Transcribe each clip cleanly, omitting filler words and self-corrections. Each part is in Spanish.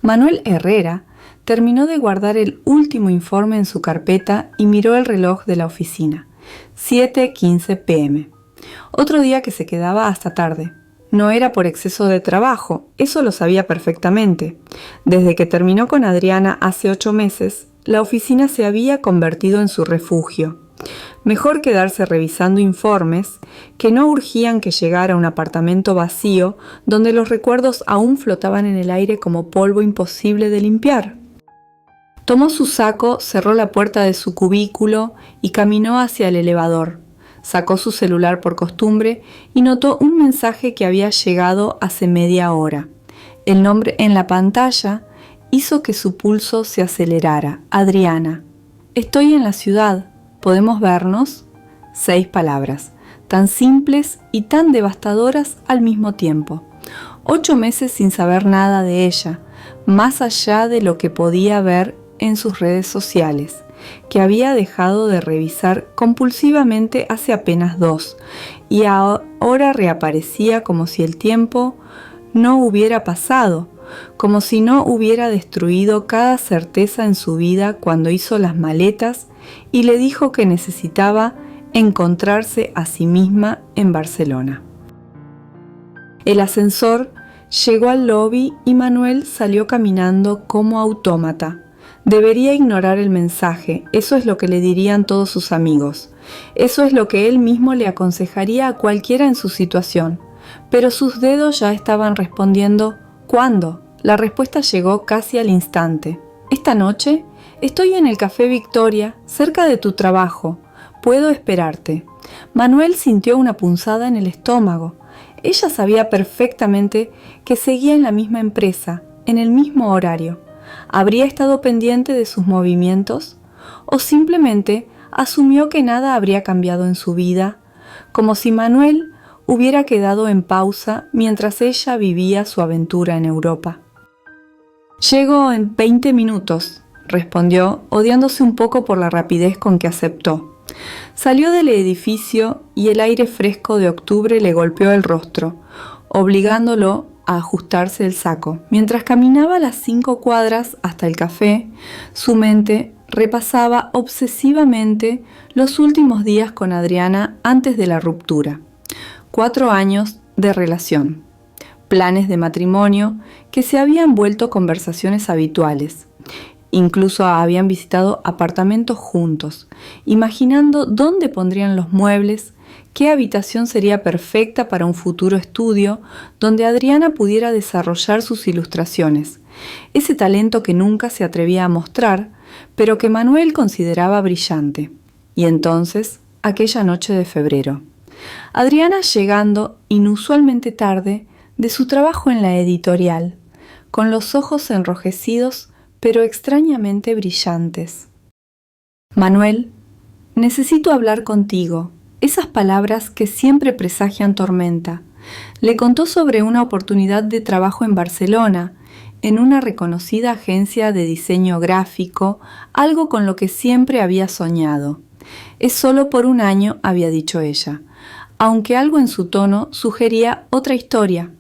Manuel Herrera terminó de guardar el último informe en su carpeta y miró el reloj de la oficina. 7:15 p.m. Otro día que se quedaba hasta tarde. No era por exceso de trabajo, eso lo sabía perfectamente. Desde que terminó con Adriana hace 8 meses, la oficina se había convertido en su refugio. Mejor quedarse revisando informes que no urgían que llegara a un apartamento vacío donde los recuerdos aún flotaban en el aire como polvo imposible de limpiar. Tomó su saco, cerró la puerta de su cubículo y caminó hacia el elevador. Sacó su celular por costumbre y notó un mensaje que había llegado hace media hora. El nombre en la pantalla hizo que su pulso se acelerara. Adriana. Estoy en la ciudad. ¿Podemos vernos? 6 palabras, tan simples y tan devastadoras al mismo tiempo. 8 meses sin saber nada de ella, más allá de lo que podía ver en sus redes sociales, que había dejado de revisar compulsivamente hace apenas 2, y ahora reaparecía como si el tiempo no hubiera pasado, como si no hubiera destruido cada certeza en su vida cuando hizo las maletas y le dijo que necesitaba encontrarse a sí misma en Barcelona. El ascensor llegó al lobby y Manuel salió caminando como autómata. Debería ignorar el mensaje, eso es lo que le dirían todos sus amigos. Eso es lo que él mismo le aconsejaría a cualquiera en su situación. Pero sus dedos ya estaban respondiendo ¿cuándo? La respuesta llegó casi al instante. Esta noche estoy en el Café Victoria, cerca de tu trabajo. Puedo esperarte. Manuel sintió una punzada en el estómago. Ella sabía perfectamente que seguía en la misma empresa, en el mismo horario. ¿Habría estado pendiente de sus movimientos? ¿O simplemente asumió que nada habría cambiado en su vida, como si Manuel hubiera quedado en pausa mientras ella vivía su aventura en Europa? Llego en 20 minutos, respondió, odiándose un poco por la rapidez con que aceptó. Salió del edificio y el aire fresco de octubre le golpeó el rostro, obligándolo a ajustarse el saco. Mientras caminaba las 5 cuadras hasta el café, su mente repasaba obsesivamente los últimos días con Adriana antes de la ruptura. 4 años de relación, planes de matrimonio que se habían vuelto conversaciones habituales. Incluso habían visitado apartamentos juntos, imaginando dónde pondrían los muebles, qué habitación sería perfecta para un futuro estudio donde Adriana pudiera desarrollar sus ilustraciones, ese talento que nunca se atrevía a mostrar, pero que Manuel consideraba brillante. Y entonces, aquella noche de febrero, Adriana llegando inusualmente tarde de su trabajo en la editorial, con los ojos enrojecidos pero extrañamente brillantes. Manuel, necesito hablar contigo. Esas palabras que siempre presagian tormenta. Le contó sobre una oportunidad de trabajo en Barcelona, en una reconocida agencia de diseño gráfico, algo con lo que siempre había soñado. Es solo por 1 año, había dicho ella, aunque algo en su tono sugería otra historia.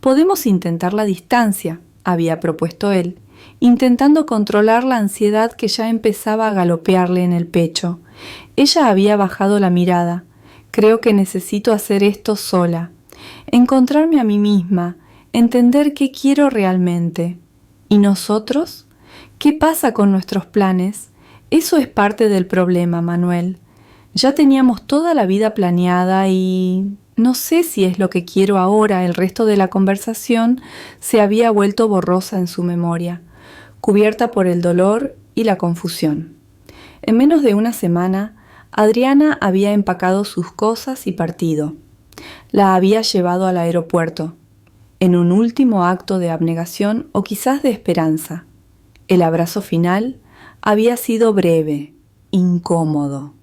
Podemos intentar la distancia, había propuesto él, intentando controlar la ansiedad que ya empezaba a galopearle en el pecho. Ella había bajado la mirada. Creo que necesito hacer esto sola. Encontrarme a mí misma, entender qué quiero realmente. ¿Y nosotros? ¿Qué pasa con nuestros planes? Eso es parte del problema, Manuel. Ya teníamos toda la vida planeada y no sé si es lo que quiero ahora. El resto de la conversación se había vuelto borrosa en su memoria, cubierta por el dolor y la confusión. En menos de 1 semana, Adriana había empacado sus cosas y partido. La había llevado al aeropuerto, en un último acto de abnegación o quizás de esperanza. El abrazo final había sido breve, incómodo.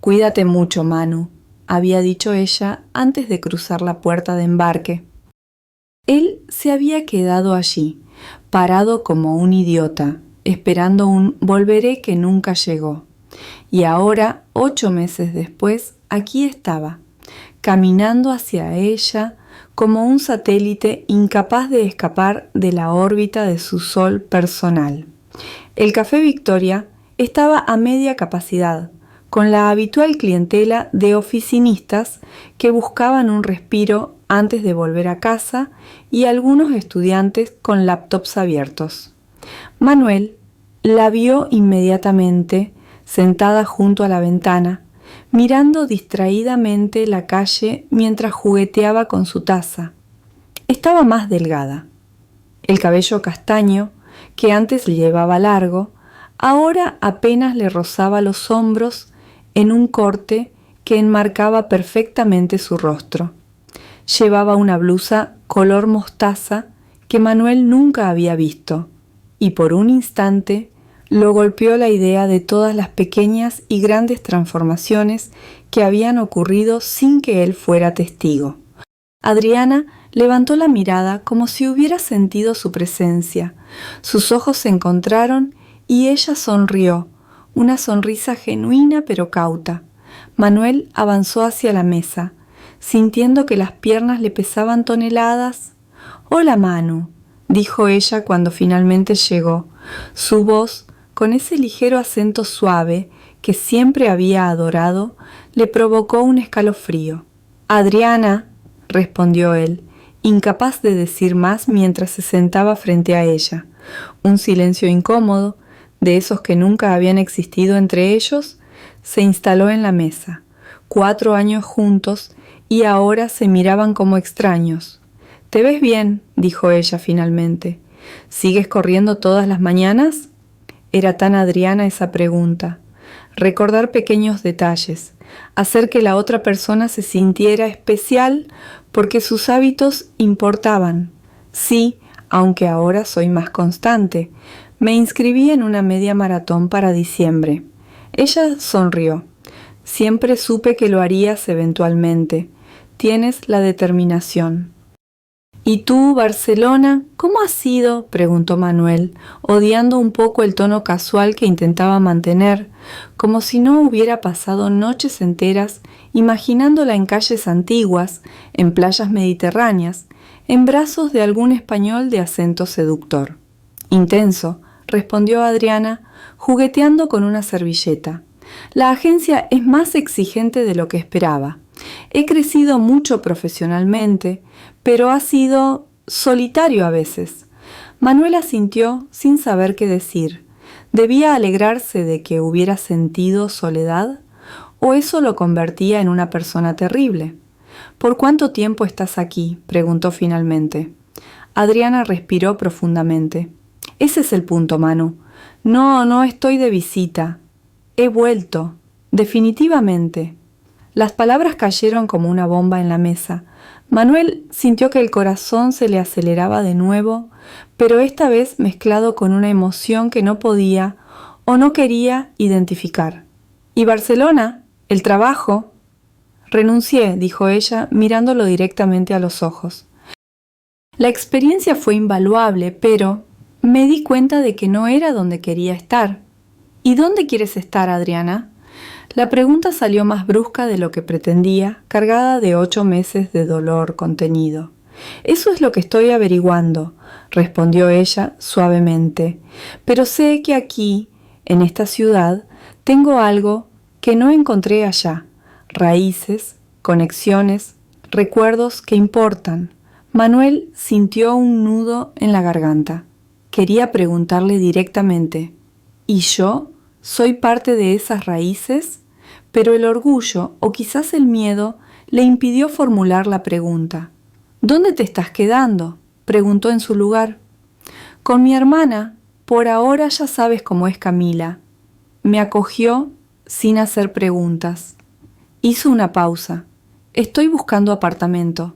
«Cuídate mucho, Manu», había dicho ella antes de cruzar la puerta de embarque. Él se había quedado allí, parado como un idiota, esperando un volveré que nunca llegó. Y ahora, 8 meses después, aquí estaba, caminando hacia ella, como un satélite incapaz de escapar de la órbita de su sol personal. El Café Victoria estaba a media capacidad, con la habitual clientela de oficinistas que buscaban un respiro antes de volver a casa y algunos estudiantes con laptops abiertos. Manuel la vio inmediatamente sentada junto a la ventana, mirando distraídamente la calle mientras jugueteaba con su taza. Estaba más delgada. El cabello castaño, que antes le llevaba largo, ahora apenas le rozaba los hombros en un corte que enmarcaba perfectamente su rostro. Llevaba una blusa color mostaza que Manuel nunca había visto, y por un instante lo golpeó la idea de todas las pequeñas y grandes transformaciones que habían ocurrido sin que él fuera testigo. Adriana levantó la mirada como si hubiera sentido su presencia. Sus ojos se encontraron y ella sonrió, una sonrisa genuina pero cauta. Manuel avanzó hacia la mesa, sintiendo que las piernas le pesaban toneladas. «Hola, Manu», dijo ella cuando finalmente llegó. Su voz, con ese ligero acento suave que siempre había adorado, le provocó un escalofrío. «Adriana», respondió él, incapaz de decir más mientras se sentaba frente a ella. Un silencio incómodo, de esos que nunca habían existido entre ellos, se instaló en la mesa. 4 años juntos y ahora se miraban como extraños. «¿Te ves bien?», dijo ella finalmente. «¿Sigues corriendo todas las mañanas?». Era tan Adriana esa pregunta. Recordar pequeños detalles, hacer que la otra persona se sintiera especial porque sus hábitos importaban. «Sí, aunque ahora soy más constante. Me inscribí en una media maratón para diciembre». Ella sonrió. «Siempre supe que lo harías eventualmente. Tienes la determinación». «¿Y tú, Barcelona, cómo has sido?», preguntó Manuel, odiando un poco el tono casual que intentaba mantener, como si no hubiera pasado noches enteras imaginándola en calles antiguas, en playas mediterráneas, en brazos de algún español de acento seductor. «Intenso», respondió Adriana, jugueteando con una servilleta. «La agencia es más exigente de lo que esperaba. He crecido mucho profesionalmente, pero ha sido solitario a veces». Manuel asintió sin saber qué decir. ¿Debía alegrarse de que hubiera sentido soledad? ¿O eso lo convertía en una persona terrible? «¿Por cuánto tiempo estás aquí?», preguntó finalmente. Adriana respiró profundamente. «Ese es el punto, Manu. No estoy de visita. He vuelto. Definitivamente». Las palabras cayeron como una bomba en la mesa. Manuel sintió que el corazón se le aceleraba de nuevo, pero esta vez mezclado con una emoción que no podía o no quería identificar. «¿Y Barcelona? ¿El trabajo?» «Renuncié», dijo ella, mirándolo directamente a los ojos. «La experiencia fue invaluable, pero me di cuenta de que no era donde quería estar». «¿Y dónde quieres estar, Adriana?». La pregunta salió más brusca de lo que pretendía, cargada de 8 meses de dolor contenido. «Eso es lo que estoy averiguando», respondió ella suavemente. «Pero sé que aquí, en esta ciudad, tengo algo que no encontré allá. Raíces, conexiones, recuerdos que importan». Manuel sintió un nudo en la garganta. Quería preguntarle directamente: «¿Y yo soy parte de esas raíces?». Pero el orgullo, o quizás el miedo, le impidió formular la pregunta. «¿Dónde te estás quedando?», preguntó en su lugar. «Con mi hermana. Por ahora ya sabes cómo es Camila». Me acogió sin hacer preguntas. Hizo una pausa. «Estoy buscando apartamento».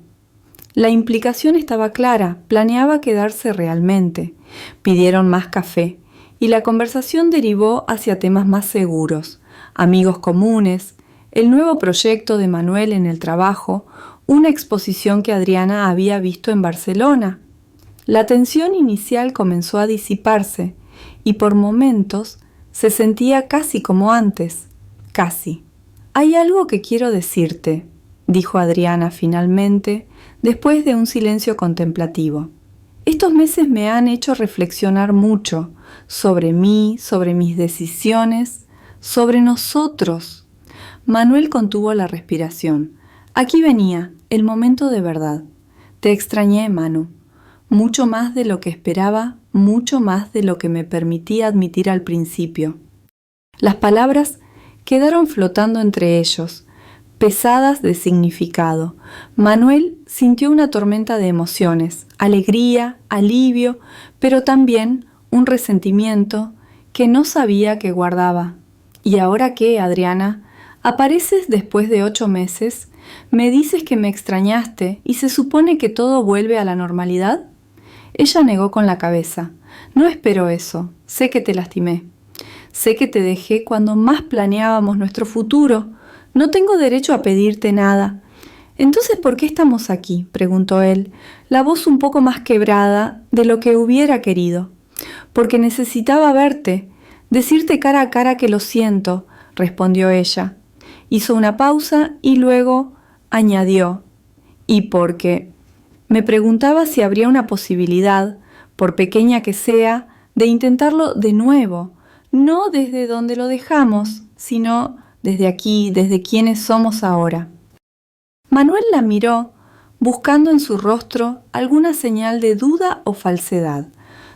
La implicación estaba clara, planeaba quedarse realmente. Pidieron más café y la conversación derivó hacia temas más seguros: amigos comunes, el nuevo proyecto de Manuel en el trabajo, una exposición que Adriana había visto en Barcelona. La tensión inicial comenzó a disiparse y por momentos se sentía casi como antes. Casi. «Hay algo que quiero decirte», dijo Adriana finalmente, después de un silencio contemplativo. Estos meses me han hecho reflexionar mucho sobre mí, sobre mis decisiones, sobre nosotros. Manuel contuvo la respiración. Aquí venía, el momento de verdad. Te extrañé, Manu. Mucho más de lo que esperaba, mucho más de lo que me permitía admitir al principio. Las palabras quedaron flotando entre ellos, pesadas de significado. Manuel sintió una tormenta de emociones, alegría, alivio, pero también un resentimiento que no sabía que guardaba. ¿Y ahora qué, Adriana? ¿Apareces después de 8 meses? ¿Me dices que me extrañaste y se supone que todo vuelve a la normalidad? Ella negó con la cabeza. No espero eso. Sé que te lastimé. Sé que te dejé cuando más planeábamos nuestro futuro. No tengo derecho a pedirte nada. Entonces, ¿por qué estamos aquí?, preguntó él, la voz un poco más quebrada de lo que hubiera querido. Porque necesitaba verte, decirte cara a cara que lo siento, respondió ella. Hizo una pausa y luego añadió, y porque me preguntaba si habría una posibilidad, por pequeña que sea, de intentarlo de nuevo, no desde donde lo dejamos, sino desde aquí, desde quienes somos ahora. Manuel la miró, buscando en su rostro alguna señal de duda o falsedad.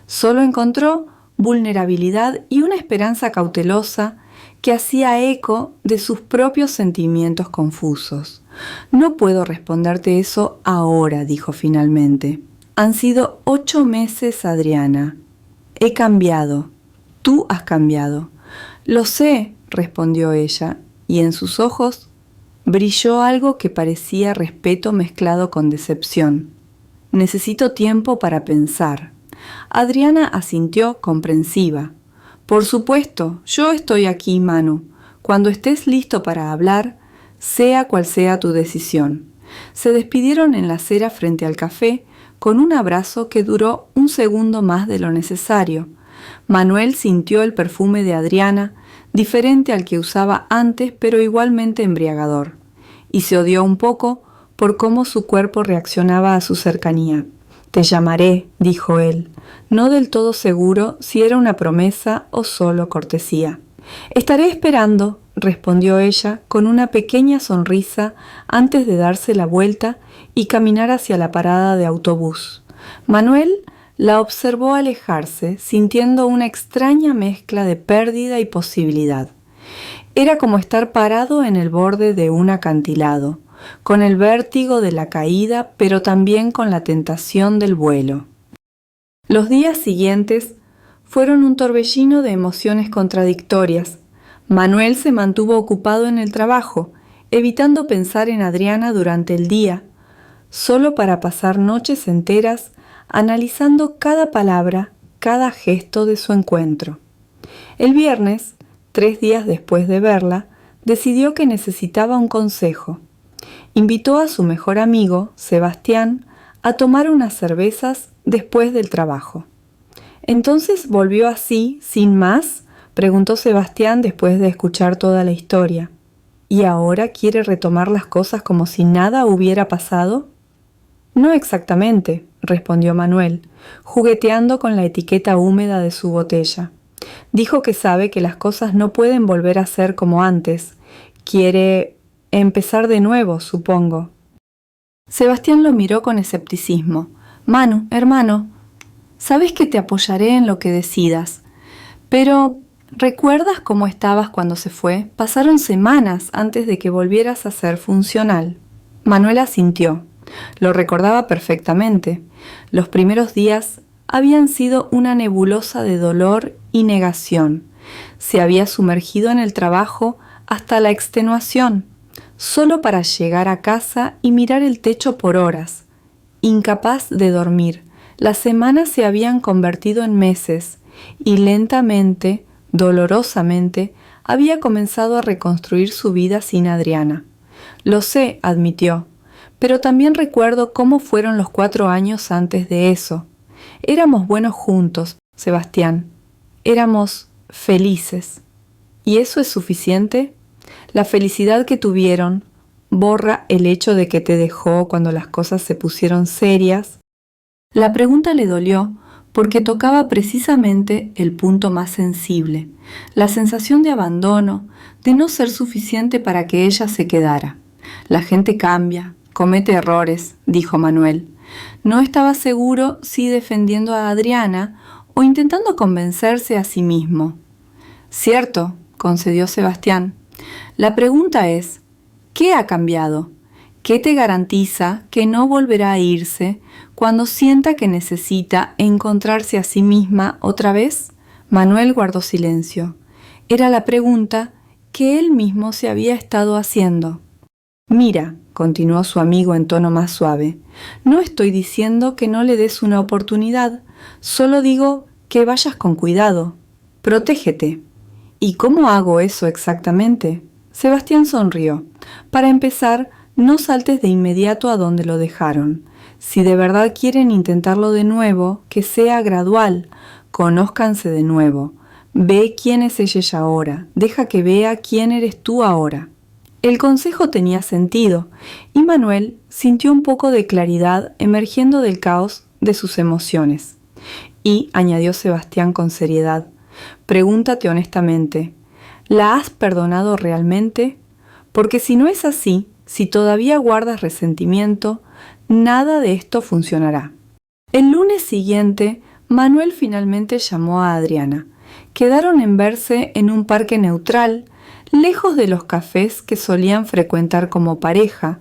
Solo encontró vulnerabilidad y una esperanza cautelosa que hacía eco de sus propios sentimientos confusos. No puedo responderte eso ahora, dijo finalmente. Han sido 8 meses, Adriana. He cambiado. Tú has cambiado. Lo sé, respondió ella, y en sus ojos brilló algo que parecía respeto mezclado con decepción. Necesito tiempo para pensar. Adriana asintió comprensiva. Por supuesto, yo estoy aquí, Manu. Cuando estés listo para hablar, sea cual sea tu decisión. Se despidieron en la acera frente al café con un abrazo que duró un segundo más de lo necesario. Manuel sintió el perfume de Adriana, diferente al que usaba antes, pero igualmente embriagador, y se odió un poco por cómo su cuerpo reaccionaba a su cercanía. Te llamaré, dijo él, no del todo seguro si era una promesa o solo cortesía. Estaré esperando, respondió ella con una pequeña sonrisa antes de darse la vuelta y caminar hacia la parada de autobús. Manuel la observó alejarse, sintiendo una extraña mezcla de pérdida y posibilidad. Era como estar parado en el borde de un acantilado, con el vértigo de la caída, pero también con la tentación del vuelo. Los días siguientes fueron un torbellino de emociones contradictorias. Manuel se mantuvo ocupado en el trabajo, evitando pensar en Adriana durante el día, solo para pasar noches enteras analizando cada palabra, cada gesto de su encuentro. El viernes, 3 días después de verla, decidió que necesitaba un consejo. Invitó a su mejor amigo, Sebastián, a tomar unas cervezas después del trabajo. ¿Entonces volvió así, sin más?, preguntó Sebastián después de escuchar toda la historia. ¿Y ahora quiere retomar las cosas como si nada hubiera pasado? No exactamente, respondió Manuel, jugueteando con la etiqueta húmeda de su botella. Dijo que sabe que las cosas no pueden volver a ser como antes. Quiere empezar de nuevo, supongo. Sebastián lo miró con escepticismo. Manu, hermano, sabes que te apoyaré en lo que decidas. Pero, ¿recuerdas cómo estabas cuando se fue? Pasaron semanas antes de que volvieras a ser funcional. Manuel asintió. Lo recordaba perfectamente. Los primeros días habían sido una nebulosa de dolor y negación. Se había sumergido en el trabajo hasta la extenuación, solo para llegar a casa y mirar el techo por horas. Incapaz de dormir, las semanas se habían convertido en meses y lentamente, dolorosamente, había comenzado a reconstruir su vida sin Adriana. Lo sé, admitió, pero también recuerdo cómo fueron los 4 años antes de eso. Éramos buenos juntos, Sebastián. Éramos felices. ¿Y eso es suficiente? La felicidad que tuvieron, borra el hecho de que te dejó cuando las cosas se pusieron serias? La pregunta le dolió porque tocaba precisamente el punto más sensible, la sensación de abandono, de no ser suficiente para que ella se quedara. La gente cambia, comete errores, dijo Manuel. No estaba seguro si defendiendo a Adriana o intentando convencerse a sí mismo. Cierto, concedió Sebastián. La pregunta es, ¿qué ha cambiado? ¿Qué te garantiza que no volverá a irse cuando sienta que necesita encontrarse a sí misma otra vez? Manuel guardó silencio. Era la pregunta que él mismo se había estado haciendo. Mira, continuó su amigo en tono más suave, no estoy diciendo que no le des una oportunidad, solo digo que vayas con cuidado. Protégete. ¿Y cómo hago eso exactamente? Sebastián sonrió. Para empezar, no saltes de inmediato a donde lo dejaron. Si de verdad quieren intentarlo de nuevo, que sea gradual. Conózcanse de nuevo. Ve quién es ella ahora. Deja que vea quién eres tú ahora. El consejo tenía sentido, y Manuel sintió un poco de claridad emergiendo del caos de sus emociones. Y, añadió Sebastián con seriedad, pregúntate honestamente, ¿la has perdonado realmente? Porque si no es así, si todavía guardas resentimiento, nada de esto funcionará. El lunes siguiente, Manuel finalmente llamó a Adriana. Quedaron en verse en un parque neutral, lejos de los cafés que solían frecuentar como pareja,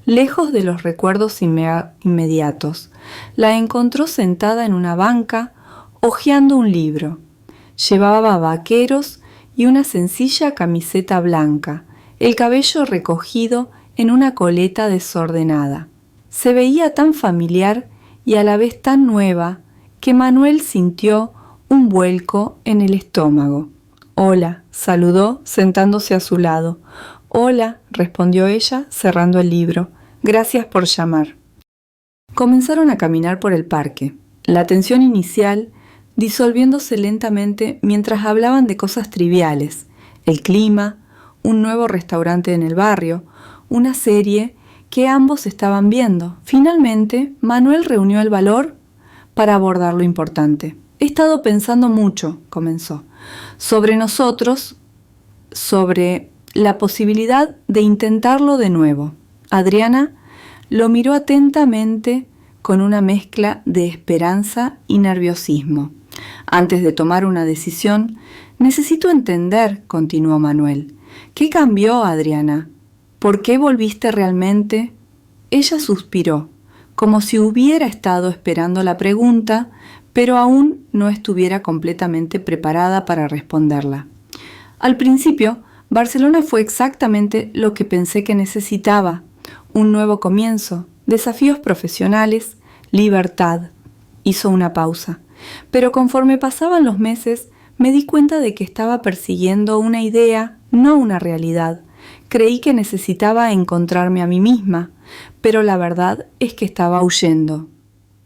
lejos de los recuerdos inmediatos. La encontró sentada en una banca, hojeando un libro. Llevaba vaqueros y una sencilla camiseta blanca, el cabello recogido en una coleta desordenada. Se veía tan familiar y a la vez tan nueva que Manuel sintió un vuelco en el estómago. «Hola», saludó sentándose a su lado. «Hola», respondió ella cerrando el libro. «Gracias por llamar». Comenzaron a caminar por el parque. La tensión inicial disolviéndose lentamente mientras hablaban de cosas triviales, el clima, un nuevo restaurante en el barrio, una serie que ambos estaban viendo. Finalmente, Manuel reunió el valor para abordar lo importante. «He estado pensando mucho», comenzó, «sobre nosotros, sobre la posibilidad de intentarlo de nuevo». Adriana lo miró atentamente con una mezcla de esperanza y nerviosismo. «Antes de tomar una decisión, necesito entender», continuó Manuel. «¿Qué cambió, Adriana? ¿Por qué volviste realmente?» Ella suspiró, como si hubiera estado esperando la pregunta, pero aún no estuviera completamente preparada para responderla. «Al principio, Barcelona fue exactamente lo que pensé que necesitaba. Un nuevo comienzo, desafíos profesionales, libertad». Hizo una pausa. «Pero conforme pasaban los meses, me di cuenta de que estaba persiguiendo una idea, no una realidad. Creí que necesitaba encontrarme a mí misma, pero la verdad es que estaba huyendo».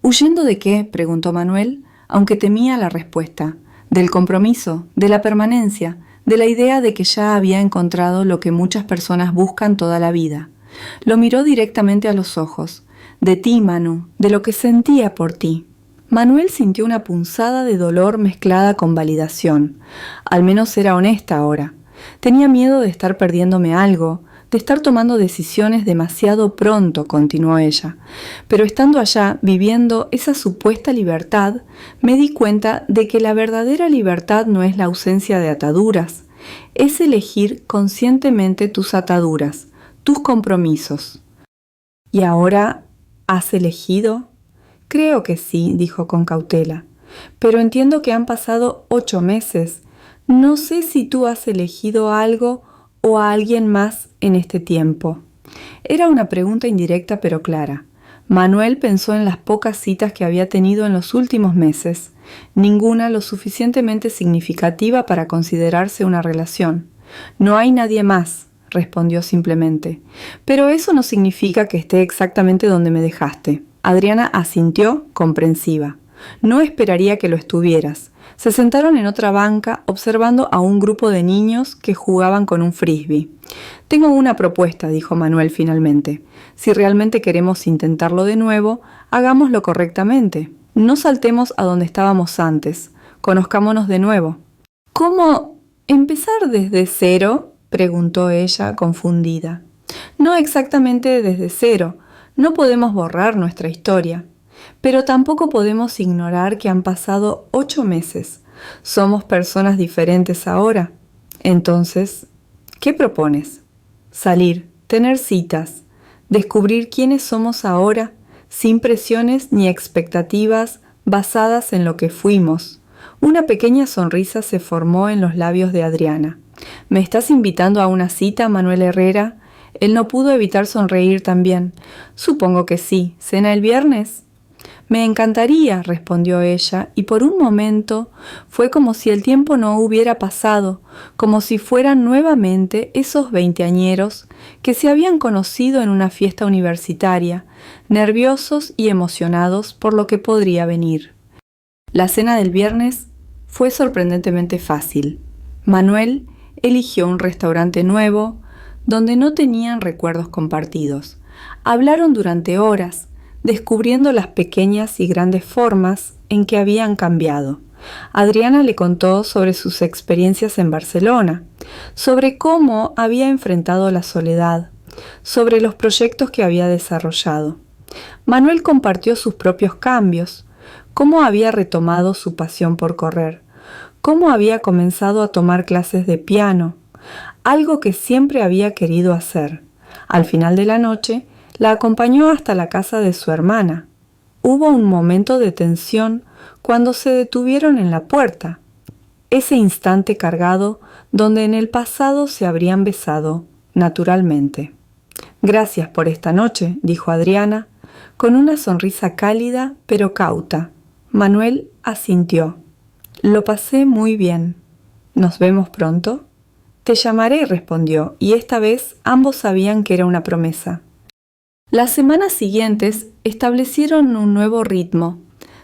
«¿Huyendo de qué?», preguntó Manuel, aunque temía la respuesta. «Del compromiso, de la permanencia, de la idea de que ya había encontrado lo que muchas personas buscan toda la vida». Lo miró directamente a los ojos. «De ti, Manu, de lo que sentía por ti». Manuel sintió una punzada de dolor mezclada con validación. Al menos era honesta ahora. «Tenía miedo de estar perdiéndome algo, de estar tomando decisiones demasiado pronto», continuó ella. «Pero estando allá, viviendo esa supuesta libertad, me di cuenta de que la verdadera libertad no es la ausencia de ataduras. Es elegir conscientemente tus ataduras, tus compromisos». «¿Y ahora has elegido?» «Creo que sí», dijo con cautela. «Pero entiendo que han pasado 8 meses. No sé si tú has elegido algo o a alguien más en este tiempo». Era una pregunta indirecta pero clara. Manuel pensó en las pocas citas que había tenido en los últimos meses, ninguna lo suficientemente significativa para considerarse una relación. «No hay nadie más», respondió simplemente. «Pero eso no significa que esté exactamente donde me dejaste». Adriana asintió, comprensiva. No esperaría que lo estuvieras. Se sentaron en otra banca observando a un grupo de niños que jugaban con un frisbee. Tengo una propuesta, dijo Manuel finalmente. Si realmente queremos intentarlo de nuevo, hagámoslo correctamente. No saltemos a donde estábamos antes. Conozcámonos de nuevo. ¿Cómo empezar desde cero?, preguntó ella, confundida. No exactamente desde cero. No podemos borrar nuestra historia. Pero tampoco podemos ignorar que han pasado 8 meses. Somos personas diferentes ahora. Entonces, ¿qué propones? Salir, tener citas, descubrir quiénes somos ahora, sin presiones ni expectativas basadas en lo que fuimos. Una pequeña sonrisa se formó en los labios de Adriana. ¿Me estás invitando a una cita, Manuel Herrera? Él no pudo evitar sonreír también. Supongo que sí. ¿Cena el viernes? Me encantaría, respondió ella, y por un momento fue como si el tiempo no hubiera pasado, como si fueran nuevamente esos veinteañeros que se habían conocido en una fiesta universitaria, nerviosos y emocionados por lo que podría venir. La cena del viernes fue sorprendentemente fácil. Manuel eligió un restaurante nuevo, donde no tenían recuerdos compartidos. Hablaron durante horas, descubriendo las pequeñas y grandes formas en que habían cambiado. Adriana le contó sobre sus experiencias en Barcelona, sobre cómo había enfrentado la soledad, sobre los proyectos que había desarrollado. Manuel compartió sus propios cambios, cómo había retomado su pasión por correr, cómo había comenzado a tomar clases de piano, algo que siempre había querido hacer. Al final de la noche, la acompañó hasta la casa de su hermana. Hubo un momento de tensión cuando se detuvieron en la puerta, ese instante cargado donde en el pasado se habrían besado, naturalmente. Gracias por esta noche, dijo Adriana, con una sonrisa cálida pero cauta. Manuel asintió. Lo pasé muy bien. ¿Nos vemos pronto? Te llamaré, respondió, y esta vez ambos sabían que era una promesa. Las semanas siguientes establecieron un nuevo ritmo.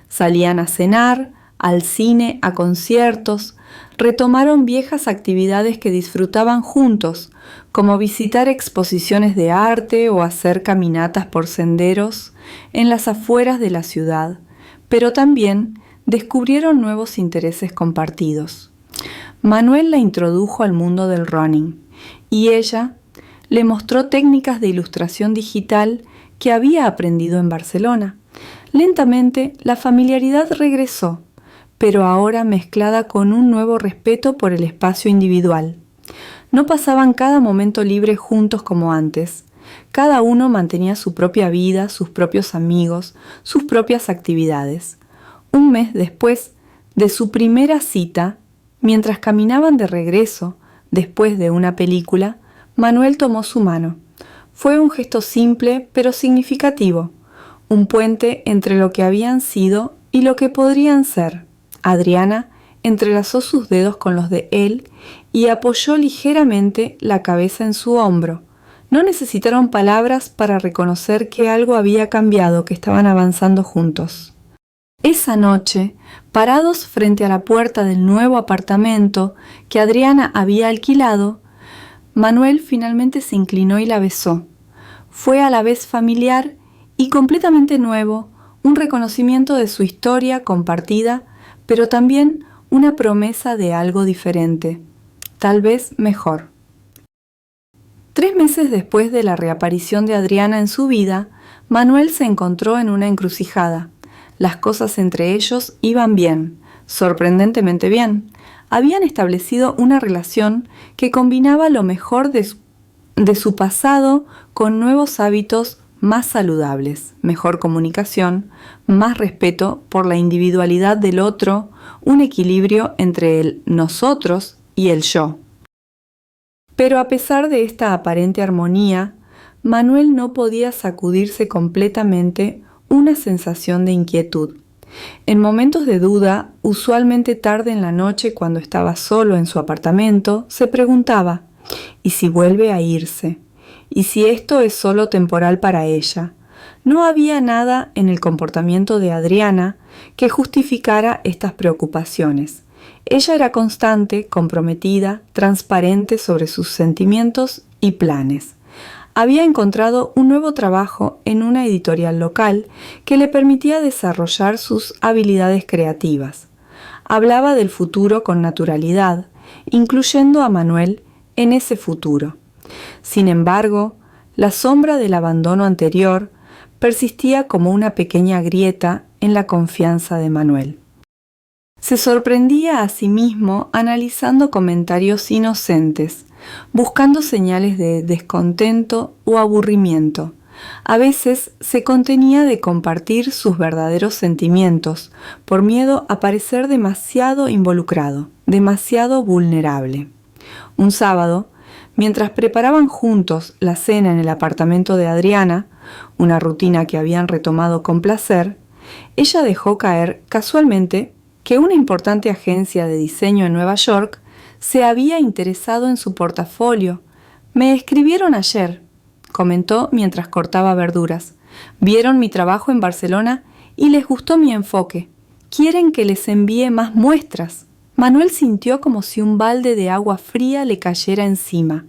Salían a cenar, al cine, a conciertos, retomaron viejas actividades que disfrutaban juntos, como visitar exposiciones de arte o hacer caminatas por senderos en las afueras de la ciudad, pero también descubrieron nuevos intereses compartidos. Manuel la introdujo al mundo del running y ella le mostró técnicas de ilustración digital que había aprendido en Barcelona. Lentamente, la familiaridad regresó, pero ahora mezclada con un nuevo respeto por el espacio individual. No pasaban cada momento libre juntos como antes. Cada uno mantenía su propia vida, sus propios amigos, sus propias actividades. Un mes después de su primera cita, mientras caminaban de regreso, después de una película, Manuel tomó su mano. Fue un gesto simple pero significativo, un puente entre lo que habían sido y lo que podrían ser. Adriana entrelazó sus dedos con los de él y apoyó ligeramente la cabeza en su hombro. No necesitaron palabras para reconocer que algo había cambiado, que estaban avanzando juntos. Esa noche, parados frente a la puerta del nuevo apartamento que Adriana había alquilado, Manuel finalmente se inclinó y la besó. Fue a la vez familiar y completamente nuevo, un reconocimiento de su historia compartida, pero también una promesa de algo diferente, tal vez mejor. 3 meses después de la reaparición de Adriana en su vida, Manuel se encontró en una encrucijada. Las cosas entre ellos iban bien, sorprendentemente bien. Habían establecido una relación que combinaba lo mejor de su pasado con nuevos hábitos más saludables, mejor comunicación, más respeto por la individualidad del otro, un equilibrio entre el nosotros y el yo. Pero a pesar de esta aparente armonía, Manuel no podía sacudirse completamente una sensación de inquietud. En momentos de duda, usualmente tarde en la noche cuando estaba solo en su apartamento, se preguntaba, ¿y si vuelve a irse? ¿Y si esto es solo temporal para ella? No había nada en el comportamiento de Adriana que justificara estas preocupaciones. Ella era constante, comprometida, transparente sobre sus sentimientos y planes. Había encontrado un nuevo trabajo en una editorial local que le permitía desarrollar sus habilidades creativas. Hablaba del futuro con naturalidad, incluyendo a Manuel en ese futuro. Sin embargo, la sombra del abandono anterior persistía como una pequeña grieta en la confianza de Manuel. Se sorprendía a sí mismo analizando comentarios inocentes, buscando señales de descontento o aburrimiento. A veces se contenía de compartir sus verdaderos sentimientos por miedo a parecer demasiado involucrado, demasiado vulnerable. Un sábado, mientras preparaban juntos la cena en el apartamento de Adriana, una rutina que habían retomado con placer, ella dejó caer casualmente que una importante agencia de diseño en Nueva York se había interesado en su portafolio. «Me escribieron ayer», comentó mientras cortaba verduras. «Vieron mi trabajo en Barcelona y les gustó mi enfoque. Quieren que les envíe más muestras». Manuel sintió como si un balde de agua fría le cayera encima.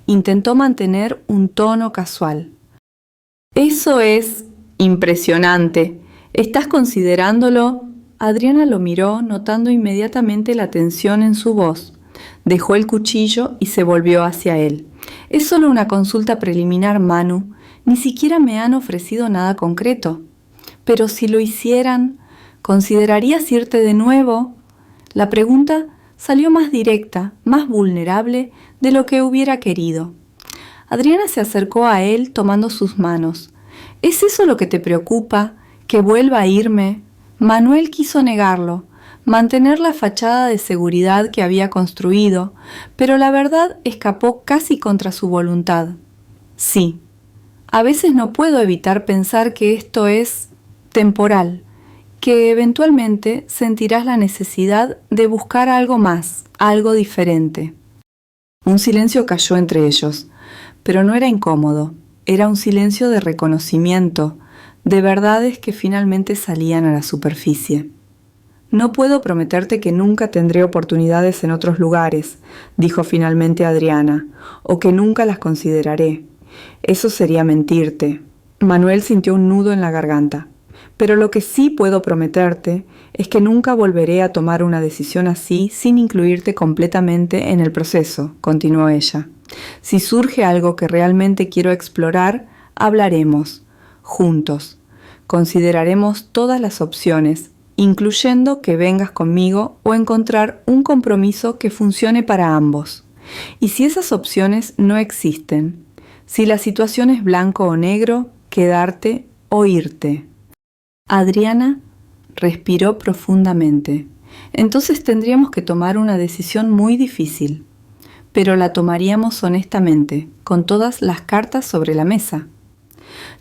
Intentó mantener un tono casual. «Eso es impresionante. ¿Estás considerándolo?» Adriana lo miró, notando inmediatamente la tensión en su voz. Dejó el cuchillo y se volvió hacia él. «Es solo una consulta preliminar, Manu. Ni siquiera me han ofrecido nada concreto. Pero si lo hicieran, ¿considerarías irte de nuevo?» La pregunta salió más directa, más vulnerable de lo que hubiera querido. Adriana se acercó a él tomando sus manos. «¿Es eso lo que te preocupa? ¿Que vuelva a irme?» Manuel quiso negarlo, mantener la fachada de seguridad que había construido, pero la verdad escapó casi contra su voluntad. «Sí, a veces no puedo evitar pensar que esto es temporal, que eventualmente sentirás la necesidad de buscar algo más, algo diferente». Un silencio cayó entre ellos, pero no era incómodo, era un silencio de reconocimiento, de verdades que finalmente salían a la superficie. «No puedo prometerte que nunca tendré oportunidades en otros lugares», dijo finalmente Adriana, «o que nunca las consideraré. Eso sería mentirte». Manuel sintió un nudo en la garganta. «Pero lo que sí puedo prometerte es que nunca volveré a tomar una decisión así sin incluirte completamente en el proceso», continuó ella. «Si surge algo que realmente quiero explorar, hablaremos. Juntos. Consideraremos todas las opciones, incluyendo que vengas conmigo o encontrar un compromiso que funcione para ambos. Y si esas opciones no existen, si la situación es blanco o negro, quedarte o irte». Adriana respiró profundamente. «Entonces tendríamos que tomar una decisión muy difícil, pero la tomaríamos honestamente, con todas las cartas sobre la mesa».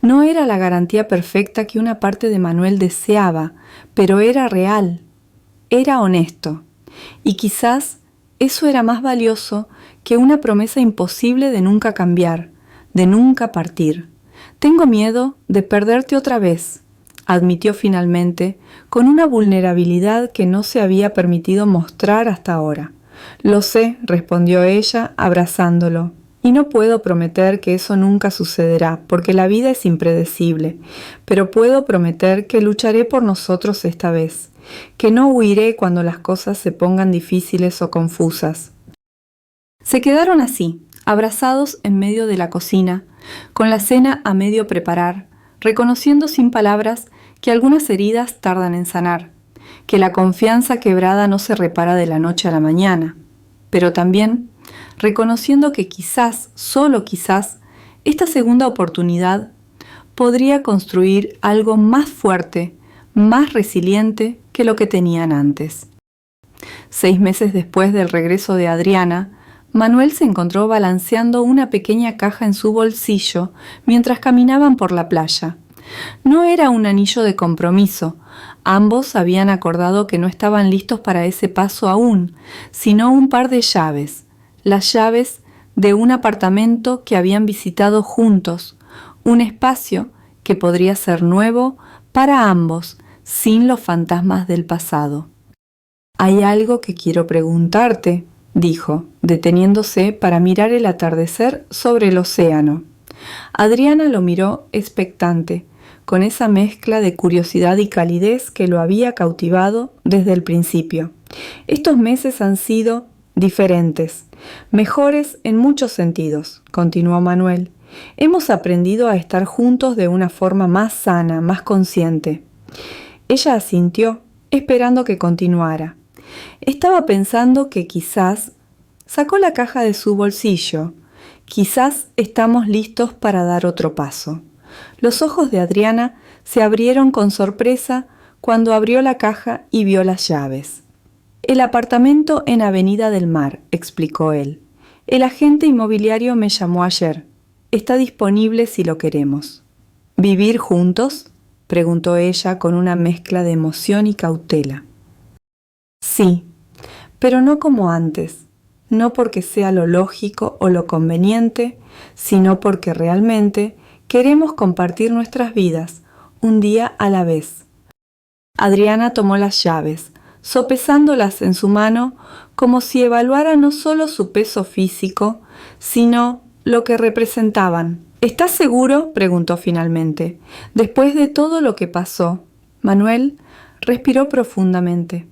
No era la garantía perfecta que una parte de Manuel deseaba, pero era real, era honesto. Y quizás eso era más valioso que una promesa imposible de nunca cambiar, de nunca partir. «Tengo miedo de perderte otra vez», admitió finalmente, con una vulnerabilidad que no se había permitido mostrar hasta ahora. «Lo sé», respondió ella, abrazándolo. «Y no puedo prometer que eso nunca sucederá, porque la vida es impredecible, pero puedo prometer que lucharé por nosotros esta vez, que no huiré cuando las cosas se pongan difíciles o confusas». Se quedaron así, abrazados en medio de la cocina, con la cena a medio preparar, reconociendo sin palabras que algunas heridas tardan en sanar, que la confianza quebrada no se repara de la noche a la mañana, pero también reconociendo que quizás, solo quizás, esta segunda oportunidad podría construir algo más fuerte, más resiliente que lo que tenían antes. 6 meses después del regreso de Adriana, Manuel se encontró balanceando una pequeña caja en su bolsillo mientras caminaban por la playa. No era un anillo de compromiso. Ambos habían acordado que no estaban listos para ese paso aún, sino un par de llaves. Las llaves de un apartamento que habían visitado juntos, un espacio que podría ser nuevo para ambos, sin los fantasmas del pasado. «Hay algo que quiero preguntarte», dijo, deteniéndose para mirar el atardecer sobre el océano. Adriana lo miró expectante, con esa mezcla de curiosidad y calidez que lo había cautivado desde el principio. «Estos meses han sido diferentes, mejores en muchos sentidos», continuó Manuel. «Hemos aprendido a estar juntos de una forma más sana, más consciente». Ella asintió, esperando que continuara. Estaba pensando que quizás sacó la caja de su bolsillo. Quizás estamos listos para dar otro paso. Los ojos de Adriana se abrieron con sorpresa cuando abrió la caja y vio las llaves. «El apartamento en Avenida del Mar», explicó él. «El agente inmobiliario me llamó ayer. Está disponible si lo queremos». «¿Vivir juntos?», preguntó ella con una mezcla de emoción y cautela. «Sí, pero no como antes, no porque sea lo lógico o lo conveniente, sino porque realmente queremos compartir nuestras vidas, un día a la vez». Adriana tomó las llaves, sopesándolas en su mano como si evaluara no solo su peso físico, sino lo que representaban. «¿Estás seguro?», preguntó finalmente. «Después de todo lo que pasó». Manuel respiró profundamente.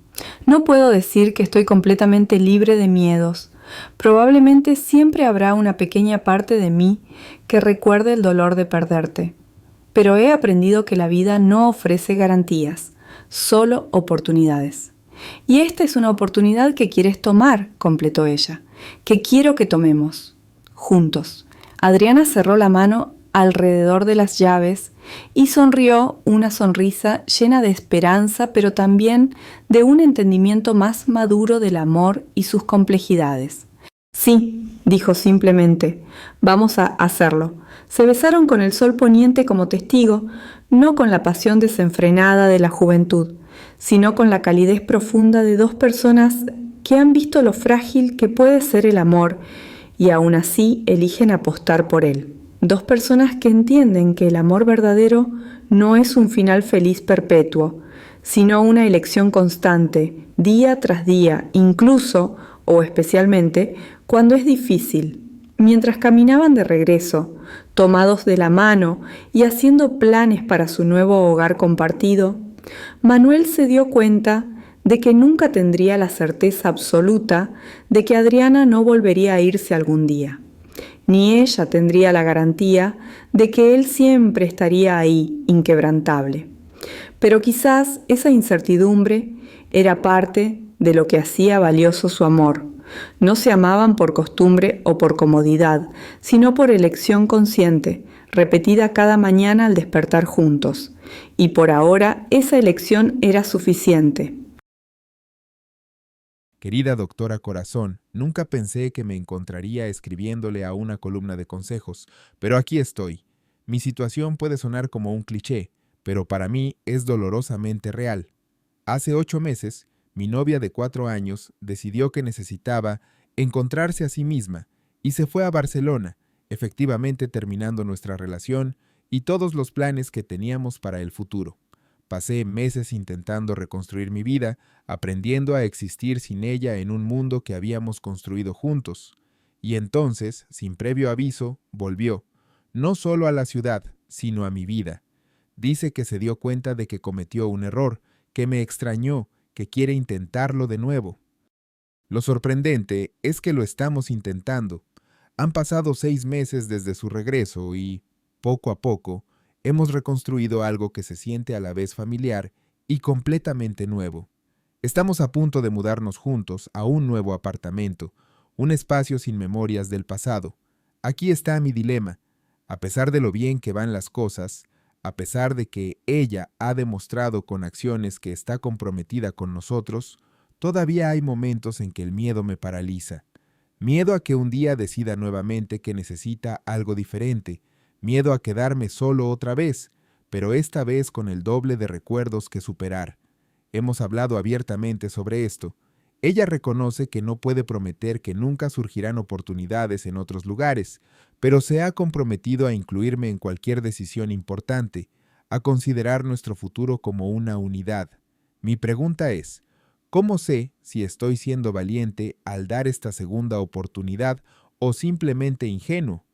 «No puedo decir que estoy completamente libre de miedos. Probablemente siempre habrá una pequeña parte de mí que recuerde el dolor de perderte. Pero he aprendido que la vida no ofrece garantías, solo oportunidades. Y esta es una oportunidad que quieres tomar», completó ella, «que quiero que tomemos, juntos». Adriana cerró la mano alrededor de las llaves y sonrió una sonrisa llena de esperanza, pero también de un entendimiento más maduro del amor y sus complejidades. «Sí», dijo simplemente, «vamos a hacerlo». Se besaron con el sol poniente como testigo, no con la pasión desenfrenada de la juventud, sino con la calidez profunda de dos personas que han visto lo frágil que puede ser el amor y aún así eligen apostar por él. Dos personas que entienden que el amor verdadero no es un final feliz perpetuo, sino una elección constante, día tras día, incluso, o especialmente, cuando es difícil. Mientras caminaban de regreso, tomados de la mano y haciendo planes para su nuevo hogar compartido, Manuel se dio cuenta de que nunca tendría la certeza absoluta de que Adriana no volvería a irse algún día. Ni ella tendría la garantía de que él siempre estaría ahí, inquebrantable. Pero quizás esa incertidumbre era parte de lo que hacía valioso su amor. No se amaban por costumbre o por comodidad, sino por elección consciente, repetida cada mañana al despertar juntos. Y por ahora esa elección era suficiente. Querida doctora Corazón, nunca pensé que me encontraría escribiéndole a una columna de consejos, pero aquí estoy. Mi situación puede sonar como un cliché, pero para mí es dolorosamente real. Hace 8 meses, mi novia de 4 años decidió que necesitaba encontrarse a sí misma y se fue a Barcelona, efectivamente terminando nuestra relación y todos los planes que teníamos para el futuro. Pasé meses intentando reconstruir mi vida, aprendiendo a existir sin ella en un mundo que habíamos construido juntos. Y entonces, sin previo aviso, volvió, no solo a la ciudad, sino a mi vida. Dice que se dio cuenta de que cometió un error, que me extrañó, que quiere intentarlo de nuevo. Lo sorprendente es que lo estamos intentando. Han pasado 6 meses desde su regreso y, poco a poco, hemos reconstruido algo que se siente a la vez familiar y completamente nuevo. Estamos a punto de mudarnos juntos a un nuevo apartamento, un espacio sin memorias del pasado. Aquí está mi dilema. A pesar de lo bien que van las cosas, a pesar de que ella ha demostrado con acciones que está comprometida con nosotros, todavía hay momentos en que el miedo me paraliza. Miedo a que un día decida nuevamente que necesita algo diferente, miedo a quedarme solo otra vez, pero esta vez con el doble de recuerdos que superar. Hemos hablado abiertamente sobre esto. Ella reconoce que no puede prometer que nunca surgirán oportunidades en otros lugares, pero se ha comprometido a incluirme en cualquier decisión importante, a considerar nuestro futuro como una unidad. Mi pregunta es, ¿cómo sé si estoy siendo valiente al dar esta segunda oportunidad o simplemente ingenuo?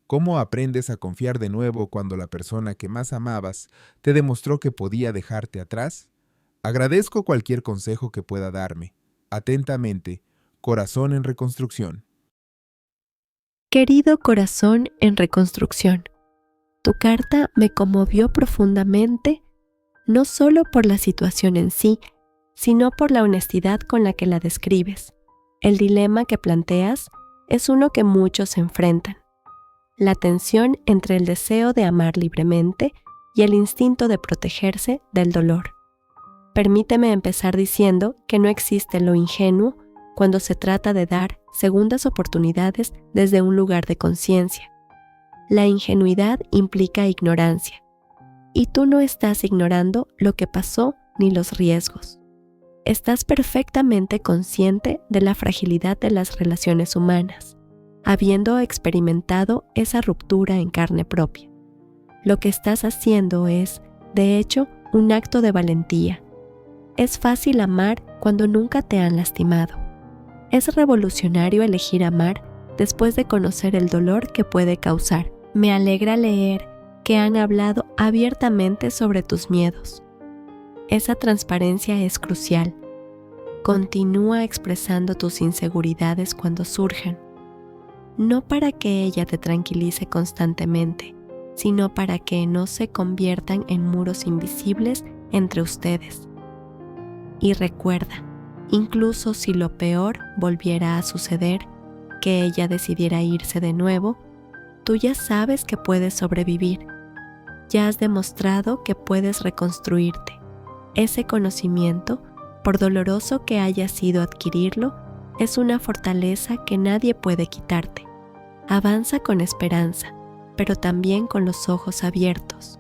¿Cómo aprendes a confiar de nuevo cuando la persona que más amabas te demostró que podía dejarte atrás? Agradezco cualquier consejo que pueda darme. Atentamente, Corazón en Reconstrucción. Querido Corazón en Reconstrucción, tu carta me conmovió profundamente, no solo por la situación en sí, sino por la honestidad con la que la describes. El dilema que planteas es uno que muchos enfrentan: la tensión entre el deseo de amar libremente y el instinto de protegerse del dolor. Permíteme empezar diciendo que no existe lo ingenuo cuando se trata de dar segundas oportunidades desde un lugar de conciencia. La ingenuidad implica ignorancia, y tú no estás ignorando lo que pasó ni los riesgos. Estás perfectamente consciente de la fragilidad de las relaciones humanas, habiendo experimentado esa ruptura en carne propia. Lo que estás haciendo es, de hecho, un acto de valentía. Es fácil amar cuando nunca te han lastimado. Es revolucionario elegir amar después de conocer el dolor que puede causar. Me alegra leer que han hablado abiertamente sobre tus miedos. Esa transparencia es crucial. Continúa expresando tus inseguridades cuando surjan, no para que ella te tranquilice constantemente, sino para que no se conviertan en muros invisibles entre ustedes. Y recuerda, incluso si lo peor volviera a suceder, que ella decidiera irse de nuevo, tú ya sabes que puedes sobrevivir. Ya has demostrado que puedes reconstruirte. Ese conocimiento, por doloroso que haya sido adquirirlo, es una fortaleza que nadie puede quitarte. Avanza con esperanza, pero también con los ojos abiertos.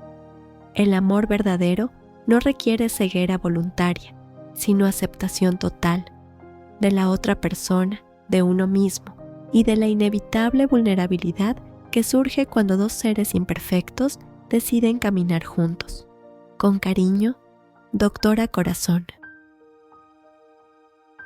El amor verdadero no requiere ceguera voluntaria, sino aceptación total de la otra persona, de uno mismo y de la inevitable vulnerabilidad que surge cuando dos seres imperfectos deciden caminar juntos. Con cariño, Doctora Corazón.